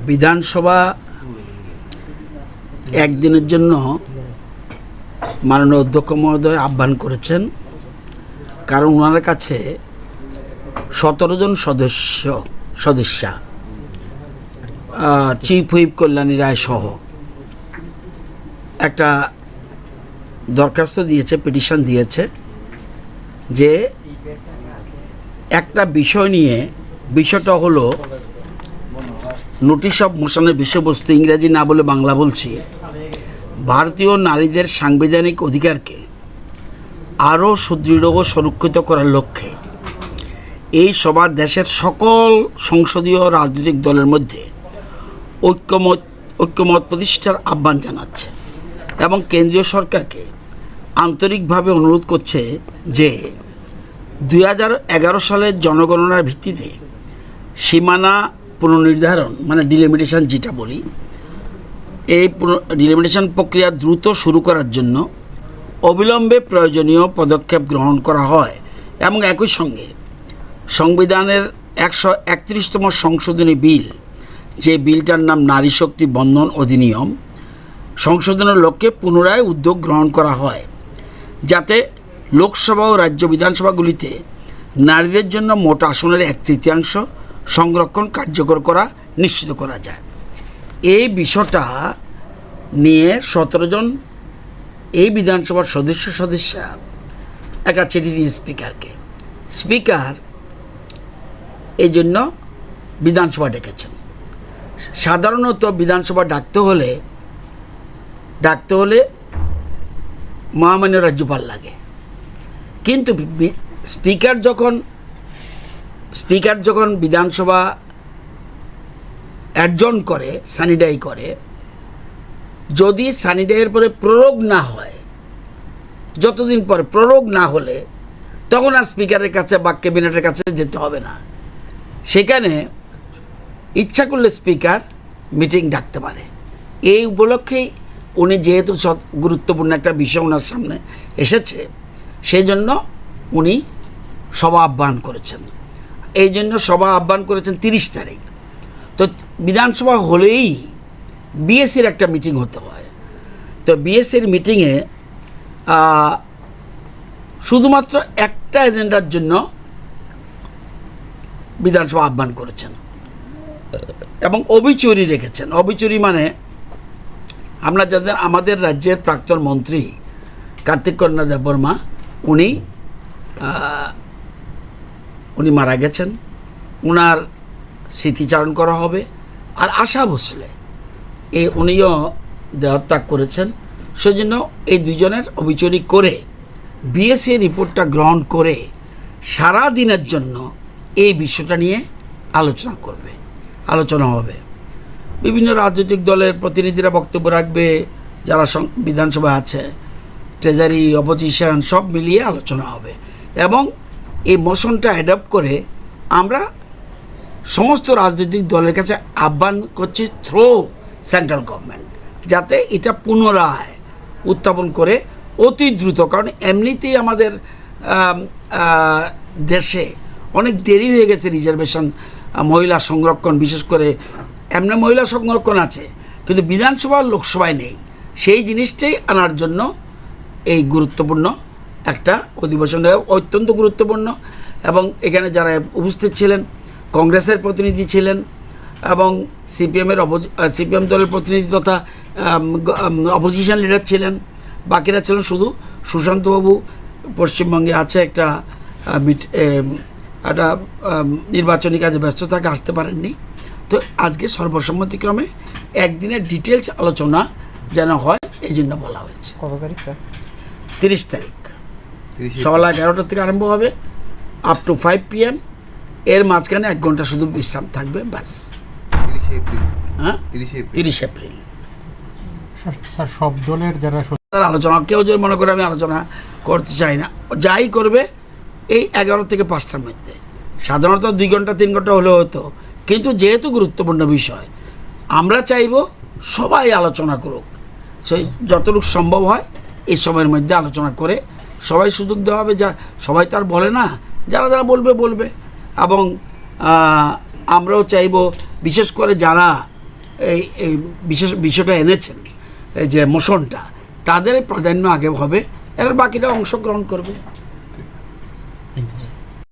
বিধানসভা একদিনের জন্য মাননীয় অধ্যক্ষ মহোদয় আহ্বান করেছেন, কারণ ওনার কাছে 17 জন সদস্যা চিফ হুইপ কল্যাণী রায় সহ একটা দরখাস্ত দিয়েছে, পিটিশন দিয়েছে যে একটা বিষয় নিয়ে, বিষয়টা হলো নোটিশ অফ মোশনের বিষয়বস্তু, ইংরেজি না বলে বাংলা বলছি, ভারতীয় নারীদের সাংবিধানিক অধিকারকে আরও সুদৃঢ় ও সুরক্ষিত করার লক্ষ্যে এই সভা দেশের সকল সংসদীয় রাজনৈতিক দলের মধ্যে ঐক্যমত প্রতিষ্ঠার আহ্বান জানাচ্ছে এবং কেন্দ্রীয় সরকারকে আন্তরিকভাবে অনুরোধ করছে যে 2011 সালের জনগণনার ভিত্তিতে সীমানা পুনর্নির্ধারণ, মানে ডিলিমিটেশন যেটা বলি, এই ডিলিমিটেশন প্রক্রিয়া দ্রুত শুরু করার জন্য অবিলম্বে প্রয়োজনীয় পদক্ষেপ গ্রহণ করা হয় এবং একই সঙ্গে সংবিধানের 131তম সংশোধনী বিল, যে বিলটার নাম নারী শক্তি বন্ধন অধিনিয়ম, সংশোধনের লক্ষ্যে পুনরায় উদ্যোগ গ্রহণ করা হয়, যাতে লোকসভা ও রাজ্য বিধানসভাগুলিতে নারীদের জন্য মোট আসনের 1/3 সংরক্ষণ কার্যকর করা নিশ্চিত করা যায়। এই বিষয়টা নিয়ে 17 জন এই বিধানসভার সদস্যা একটা চিঠি দিয়ে স্পিকারকে, স্পিকার এই জন্য বিধানসভা ডেকেছেন। সাধারণত বিধানসভা ডাকতে হলে মহামান্য রাজ্যপাল লাগে, কিন্তু স্পিকার যখন বিধানসভা অ্যাডজর্ন করে, সানিডাই করে, যদি সানিডাইয়ের পরে প্রয়োগ না হয়, যতদিন পরে প্রয়োগ না হলে তখন আর স্পিকারের কাছে বা ক্যাবিনেটের কাছে যেতে হবে না। সেখানে ইচ্ছা করলে স্পিকার মিটিং ডাকতে পারে। এই উপলক্ষেই উনি যেহেতু গুরুত্বপূর্ণ একটা বিষয় ওনার সামনে এসেছে, সেই জন্য উনি সভা আহ্বান করেছেন। এই জন্য সভা আহ্বান করেছেন 30 তারিখ। তো বিধানসভা হলেই বিএসসির একটা মিটিং হতে হয়। তো বিএসসির মিটিংয়ে শুধুমাত্র একটা এজেন্ডার জন্য বিধানসভা আহ্বান করেছেন এবং অবিচুরি রেখেছেন। অবিচুরি মানে আমরা যাদের, আমাদের রাজ্যের প্রাক্তন মন্ত্রী কার্তিক কন্যা দেববর্মা, উনি মারা গেছেন, ওনার স্মৃতিচারণ করা হবে। আর আশা ভোসলে উনিও দেহত্যাগ করেছেন, সেজন্য এই দুজনের অবিচুরি করে বিএসসি রিপোর্টটা গ্রহণ করে সারা দিনের জন্য এই বিষয়টা নিয়ে আলোচনা হবে। বিভিন্ন রাজনৈতিক দলের প্রতিনিধিরা বক্তব্য রাখবে, যারা বিধানসভা আছে, ট্রেজারি, অপোজিশন, সব মিলিয়ে আলোচনা হবে এবং এই মোশনটা অ্যাডপ্ট করে আমরা সমস্ত রাজনৈতিক দলের কাছে আহ্বান করছি থ্রু সেন্ট্রাল গভর্নমেন্ট, যাতে এটা পুনরায় উত্থাপন করে অতি দ্রুত, কারণ এমনিতেই আমাদের দেশে অনেক দেরি হয়ে গেছে রিজার্ভেশন, মহিলা সংরক্ষণ, বিশেষ করে এমনি মহিলা সংরক্ষণ আছে কিন্তু বিধানসভা লোকসভায় নেই। সেই জিনিসটাই আনার জন্য এই গুরুত্বপূর্ণ একটা অধিবেশন, অত্যন্ত গুরুত্বপূর্ণ। এবং এখানে যারা উপস্থিত ছিলেন, কংগ্রেসের প্রতিনিধি ছিলেন এবং সিপিএম দলের প্রতিনিধি তথা অপোজিশন লিডার ছিলেন, বাকিরা ছিলেন শুধু সুশান্তবাবু পশ্চিমবঙ্গে আছে, একটা নির্বাচনী কাজে ব্যস্ত থাকে, আসতে পারেননি। তো আজকে সর্বসম্মতিক্রমে একদিনের ডিটেলস আলোচনা যেন হয়, এই জন্য বলা হয়েছে। কত তারিখ? 30 তারিখ সকাল 11টা থেকে আরম্ভ হবে, আপ টু 5 PM। এর মাঝখানে 1 ঘন্টা শুধু বিশ্রাম থাকবে, ব্যাস। 30 এপ্রিল স্যার, সব দলের যারা আলোচনা, কেউ যদি মনে করে আমি আলোচনা করতে চাই না, যাই করবে এই 11 থেকে 5টার মধ্যে। সাধারণত 2 ঘন্টা 3 ঘন্টা হলেও হতো, কিন্তু যেহেতু গুরুত্বপূর্ণ বিষয়, আমরা চাইব সবাই আলোচনা করুক, সেই যতটুকু সম্ভব হয় এই সময়ের মধ্যে আলোচনা করে সবাই সুযোগ দেওয়া হবে। যা সবাই তার বলে না, যারা বলবে এবং আমরাও চাইব, বিশেষ করে যারা এই বিশেষ বিষয়টা এনেছেন, এই যে মোশনটা, তাদের প্রাধান্য আগে হবে, এর বাকিরা অংশগ্রহণ করবে। Thank you sir.